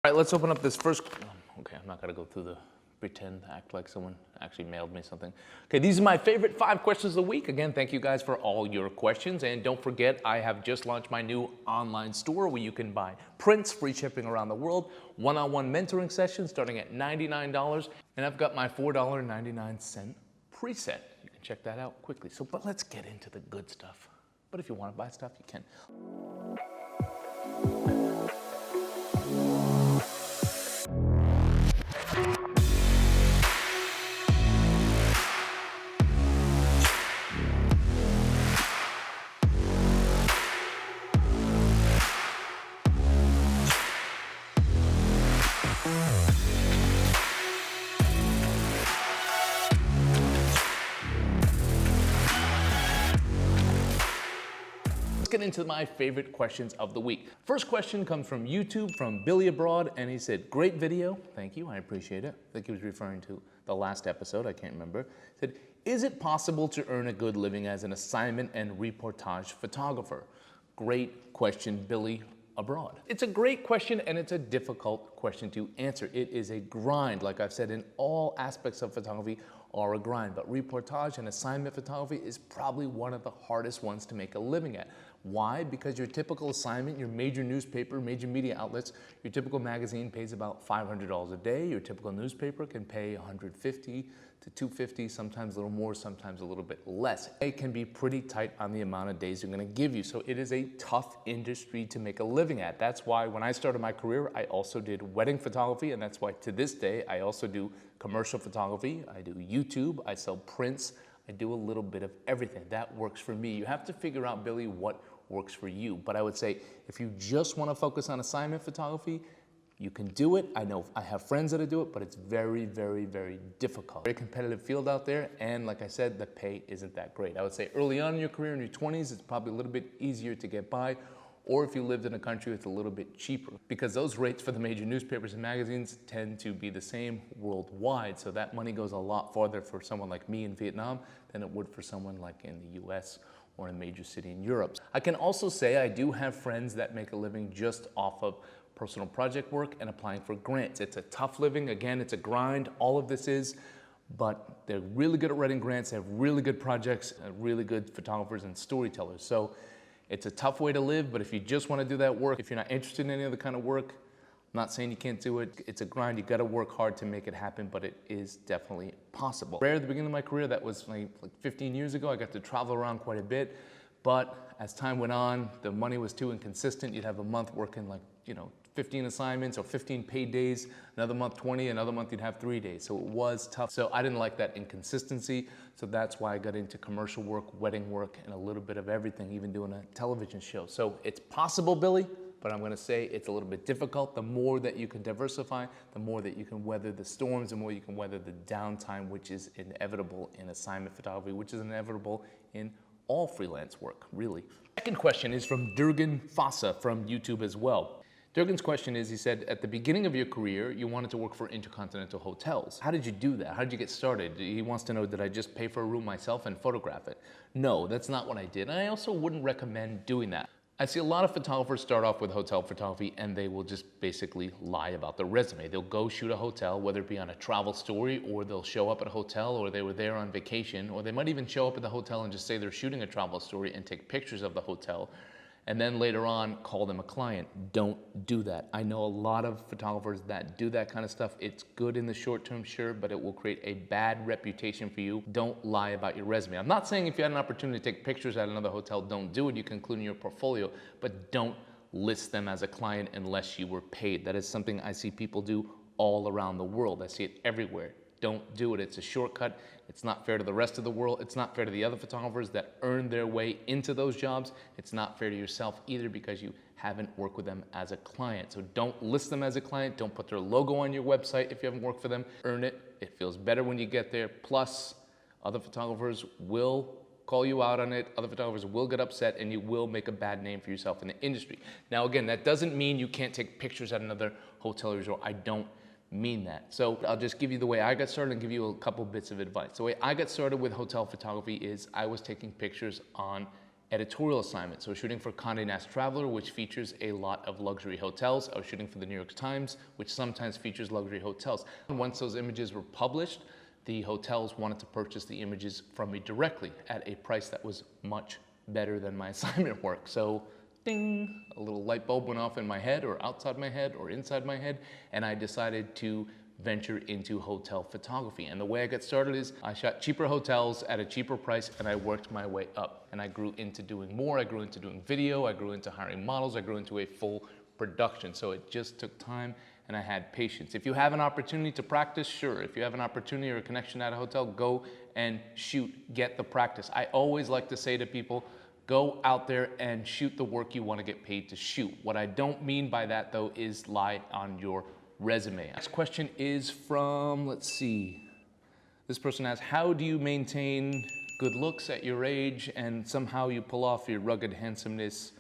All right, let's open up this first. Okay, I'm not gonna go through the pretend, act like someone actually mailed me something. Okay, these are my favorite 5 questions of the week. Again, thank you guys for all your questions. And don't forget, I have just launched my new online store where you can buy prints, free shipping around the world, one-on-one mentoring sessions starting at $99. And I've got my $4.99 preset. You can check that out quickly. But let's get into the good stuff. But if you wanna buy stuff, you can. Let's get into my favorite questions of the week. First question comes from YouTube from Billy Abroad, and he said, great video. Thank you, I appreciate it. I think he was referring to the last episode, I can't remember. He said, is it possible to earn a good living as an assignment and reportage photographer? Great question, Billy Abroad. It's a great question, and it's a difficult question to answer. It is a grind, like I've said, in all aspects of photography are a grind, but reportage and assignment photography is probably one of the hardest ones to make a living at. Why? Because your typical assignment, your major newspaper, major media outlets, your typical magazine pays about $500 a day. Your typical newspaper can pay $150 to $250, sometimes a little more, sometimes a little bit less. It can be pretty tight on the amount of days they're gonna give you. So it is a tough industry to make a living at. That's why when I started my career, I also did wedding photography, and that's why to this day, I also do commercial photography, I do YouTube, I sell prints, I do a little bit of everything. That works for me. You have to figure out, Billy, what works for you. But I would say if you just want to focus on assignment photography, you can do it. I know I have friends that do it, but it's very, very, very difficult. Very competitive field out there, and like I said, the pay isn't that great. I would say early on in your career, in your 20s, it's probably a little bit easier to get by, or if you lived in a country, it's a little bit cheaper, because those rates for the major newspapers and magazines tend to be the same worldwide, so that money goes a lot farther for someone like me in Vietnam than it would for someone like in the US or in a major city in Europe. I can also say I do have friends that make a living just off of personal project work and applying for grants. It's a tough living, again, it's a grind, all of this is, but they're really good at writing grants, they have really good projects, really good photographers and storytellers. So it's a tough way to live, but if you just want to do that work, if you're not interested in any other kind of work, I'm not saying you can't do it. It's a grind. You got to work hard to make it happen, but it is definitely possible. Rare at the beginning of my career, that was like 15 years ago. I got to travel around quite a bit, but as time went on, the money was too inconsistent. You'd have a month working 15 assignments or 15 paid days, another month 20, another month you'd have 3 days. So it was tough. So I didn't like that inconsistency. So that's why I got into commercial work, wedding work, and a little bit of everything, even doing a television show. So it's possible, Billy, but I'm gonna say it's a little bit difficult. The more that you can diversify, the more that you can weather the storms, the more you can weather the downtime, which is inevitable in assignment photography, which is inevitable in all freelance work, really. Second question is from Durgan Fossa from YouTube as well. Durgan's question is, he said, at the beginning of your career, you wanted to work for intercontinental hotels. How did you do that? How did you get started? He wants to know, did I just pay for a room myself and photograph it? No, that's not what I did. And I also wouldn't recommend doing that. I see a lot of photographers start off with hotel photography and they will just basically lie about their resume. They'll go shoot a hotel, whether it be on a travel story, or they'll show up at a hotel, or they were there on vacation, or they might even show up at the hotel and just say they're shooting a travel story and take pictures of the hotel, and then later on call them a client. Don't do that. I know a lot of photographers that do that kind of stuff. It's good in the short term, sure, but it will create a bad reputation for you. Don't lie about your resume. I'm not saying if you had an opportunity to take pictures at another hotel, don't do it. You can include in your portfolio, but don't list them as a client unless you were paid. That is something I see people do all around the world. I see it everywhere. Don't do it. It's a shortcut. It's not fair to the rest of the world. It's not fair to the other photographers that earned their way into those jobs. It's not fair to yourself either, because you haven't worked with them as a client. So don't list them as a client. Don't put their logo on your website if you haven't worked for them. Earn it. It feels better when you get there. Plus, other photographers will call you out on it. Other photographers will get upset, and you will make a bad name for yourself in the industry. Now, again, that doesn't mean you can't take pictures at another hotel resort. I don't mean that. So I'll just give you the way I got started and give you a couple bits of advice. The way I got started with hotel photography is I was taking pictures on editorial assignments. So I was shooting for Condé Nast Traveler, which features a lot of luxury hotels. I was shooting for the New York Times, which sometimes features luxury hotels. And once those images were published, the hotels wanted to purchase the images from me directly at a price that was much better than my assignment work. So ding, a little light bulb went off in my head or outside my head or inside my head, and I decided to venture into hotel photography. And the way I got started is I shot cheaper hotels at a cheaper price, and I worked my way up. And I grew into doing more. I grew into doing video. I grew into hiring models. I grew into a full production. So it just took time, and I had patience. If you have an opportunity to practice, sure. If you have an opportunity or a connection at a hotel, go and shoot, get the practice. I always like to say to people, go out there and shoot the work you want to get paid to shoot. What I don't mean by that, though, is lie on your resume. Next question is from, let's see. This person asks, how do you maintain good looks at your age and somehow you pull off your rugged handsomeness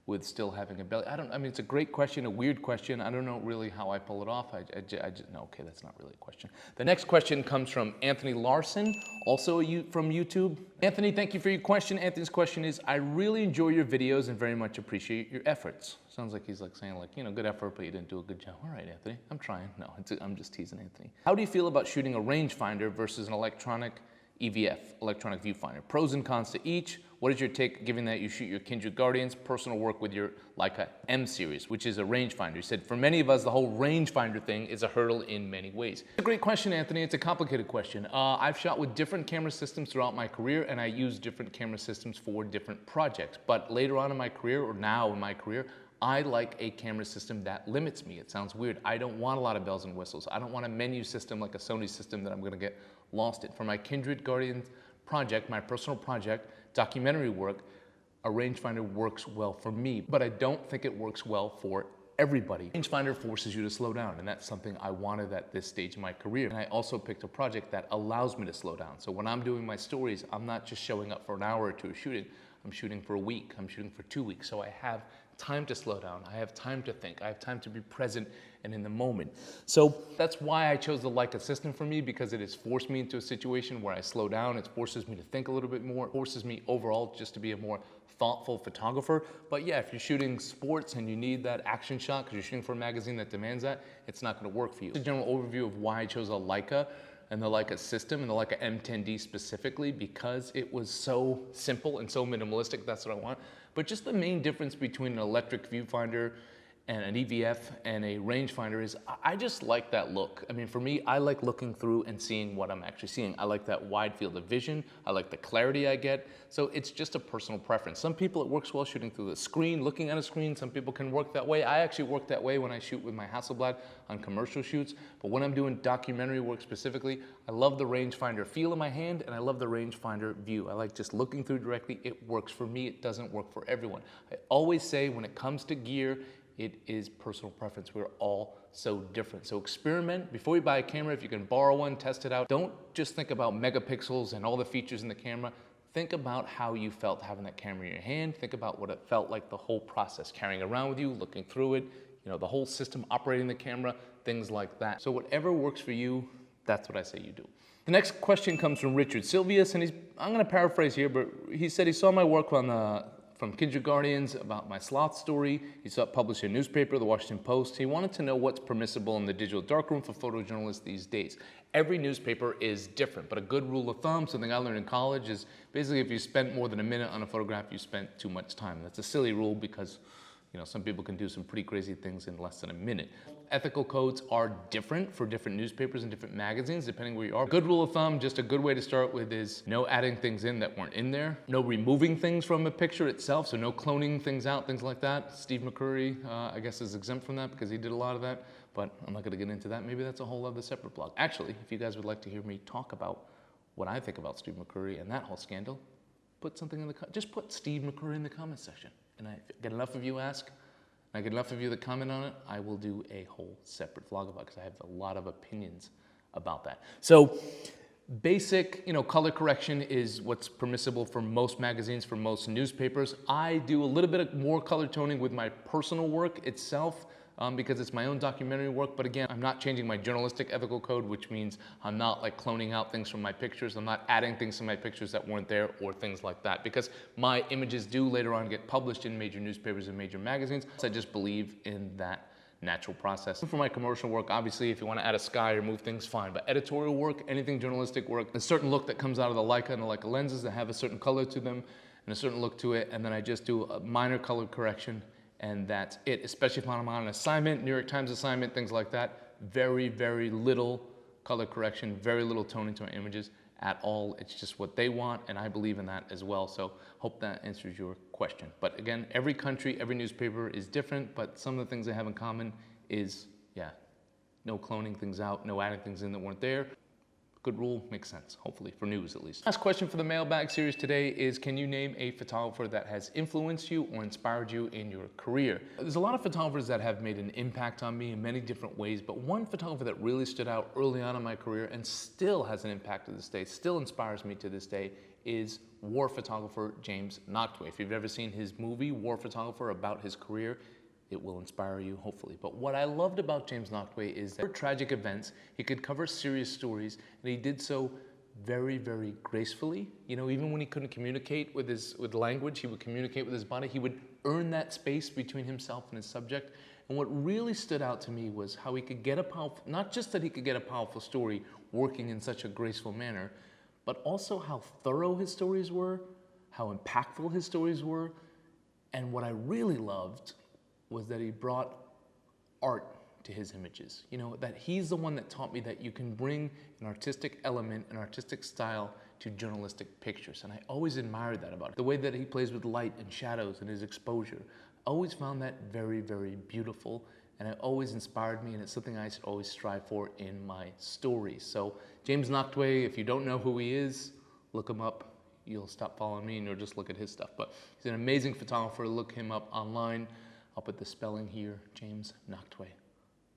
with still having a belly? I mean, it's a great question, a weird question. I don't know really how I pull it off. No, okay, that's not really a question. The next question comes from Anthony Larson, also from YouTube. Anthony, thank you for your question. Anthony's question is, I really enjoy your videos and very much appreciate your efforts. Sounds like he's like saying like, you know, good effort, but you didn't do a good job. All right, Anthony, I'm trying. No, I'm just teasing Anthony. How do you feel about shooting a rangefinder versus an electronic EVF, electronic viewfinder? Pros and cons to each. What is your take, given that you shoot your Kindred Guardians personal work with your Leica M series, which is a rangefinder? He said, for many of us, the whole rangefinder thing is a hurdle in many ways. It's a great question, Anthony. It's a complicated question. I've shot with different camera systems throughout my career, and I use different camera systems for different projects. But later on in my career, or now in my career, I like a camera system that limits me. It sounds weird. I don't want a lot of bells and whistles. I don't want a menu system like a Sony system that I'm gonna get lost in. For my Kindred Guardians project, my personal project, documentary work, a rangefinder works well for me, but I don't think it works well for everybody. Rangefinder forces you to slow down, and that's something I wanted at this stage in my career. And I also picked a project that allows me to slow down. So when I'm doing my stories, I'm not just showing up for an hour or two of shooting. I'm shooting for a week, I'm shooting for 2 weeks. So I have time to slow down, I have time to think, I have time to be present and in the moment. So that's why I chose the Leica system for me, because it has forced me into a situation where I slow down. It forces me to think a little bit more. It forces me overall just to be a more thoughtful photographer. But yeah, if you're shooting sports and you need that action shot because you're shooting for a magazine that demands that, it's not gonna work for you. A general overview of why I chose a Leica and the Leica system and the Leica M10D specifically, because it was so simple and so minimalistic. That's what I want. But just the main difference between an electric viewfinder and an EVF and a rangefinder is I just like that look. I mean, for me, I like looking through and seeing what I'm actually seeing. I like that wide field of vision. I like the clarity I get. So it's just a personal preference. Some people, it works well shooting through the screen, looking at a screen. Some people can work that way. I actually work that way when I shoot with my Hasselblad on commercial shoots. But when I'm doing documentary work specifically, I love the rangefinder feel in my hand, and I love the rangefinder view. I like just looking through directly. It works for me. It doesn't work for everyone. I always say when it comes to gear, it is personal preference. We're all so different. So experiment. Before you buy a camera, if you can borrow one, test it out. Don't just think about megapixels and all the features in the camera. Think about how you felt having that camera in your hand. Think about what it felt like, the whole process, carrying around with you, looking through it, you know, the whole system operating the camera, things like that. So whatever works for you, that's what I say you do. The next question comes from Richard Silvius, and I'm gonna paraphrase here, but he said he saw my work on from Kindred Guardians about my sloth story. He saw it published in a newspaper, the Washington Post. He wanted to know what's permissible in the digital darkroom for photojournalists these days. Every newspaper is different, but a good rule of thumb, something I learned in college, is basically if you spent more than a minute on a photograph, you spent too much time. That's a silly rule because, you know, some people can do some pretty crazy things in less than a minute. Ethical codes are different for different newspapers and different magazines, depending where you are. Good rule of thumb, just a good way to start with, is no adding things in that weren't in there. No removing things from a picture itself, so no cloning things out, things like that. Steve McCurry, I guess, is exempt from that because he did a lot of that, but I'm not gonna get into that. Maybe that's a whole other separate blog. Actually, if you guys would like to hear me talk about what I think about Steve McCurry and that whole scandal, put something in just put Steve McCurry in the comment section. And I get enough of you ask, I get enough of you that comment on it, I will do a whole separate vlog about it because I have a lot of opinions about that. So basic, you know, color correction is what's permissible for most magazines, for most newspapers. I do a little bit more color toning with my personal work itself. because it's my own documentary work. But again, I'm not changing my journalistic ethical code, which means I'm not like cloning out things from my pictures. I'm not adding things to my pictures that weren't there or things like that, because my images do later on get published in major newspapers and major magazines. So I just believe in that natural process. For my commercial work, obviously, if you want to add a sky or move things, fine. But editorial work, anything journalistic work, a certain look that comes out of the Leica and the Leica lenses that have a certain color to them and a certain look to it, and then I just do a minor color correction, and that's it. Especially if I'm on an assignment, New York Times assignment, things like that. Very, very little color correction, very little toning to my images at all. It's just what they want, and I believe in that as well. So hope that answers your question. But again, every country, every newspaper is different, but some of the things they have in common is, yeah, no cloning things out, no adding things in that weren't there. Good rule, makes sense, hopefully, for news at least. Last question for the mailbag series today is, can you name a photographer that has influenced you or inspired you in your career? There's a lot of photographers that have made an impact on me in many different ways, but one photographer that really stood out early on in my career and still has an impact to this day, still inspires me to this day, is war photographer James Nachtwey. If you've ever seen his movie, War Photographer, about his career, it will inspire you, hopefully. But what I loved about James Nachtwey is that for tragic events, he could cover serious stories, and he did so very, very gracefully. You know, even when he couldn't communicate with language, he would communicate with his body. He would earn that space between himself and his subject. And what really stood out to me was how he could get a powerful, not just that he could get a powerful story working in such a graceful manner, but also how thorough his stories were, how impactful his stories were. And what I really loved was that he brought art to his images. You know, that he's the one that taught me that you can bring an artistic element, an artistic style to journalistic pictures. And I always admired that about him. The way that he plays with light and shadows and his exposure. I always found that very, very beautiful, and it always inspired me, and it's something I always strive for in my stories. So James Nachtwey, if you don't know who he is, look him up. You'll stop following me and you'll just look at his stuff. But he's an amazing photographer. Look him up online. I'll put the spelling here, James Nachtwey.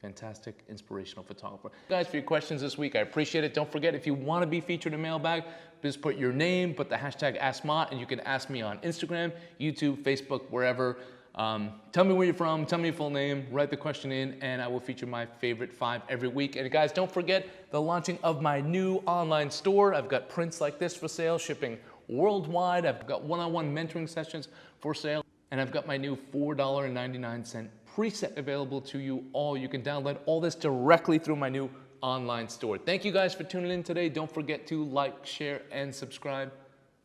Fantastic, inspirational photographer. Guys, for your questions this week, I appreciate it. Don't forget, if you want to be featured in Mailbag, just put your name, put the hashtag AskMott, and you can ask me on Instagram, YouTube, Facebook, wherever. Tell me where you're from, tell me your full name, write the question in, and I will feature my favorite 5 every week. And guys, don't forget the launching of my new online store. I've got prints like this for sale, shipping worldwide. I've got one-on-one mentoring sessions for sale. And I've got my new $4.99 preset available to you all. You can download all this directly through my new online store. Thank you guys for tuning in today. Don't forget to like, share, and subscribe.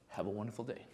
Have a wonderful day.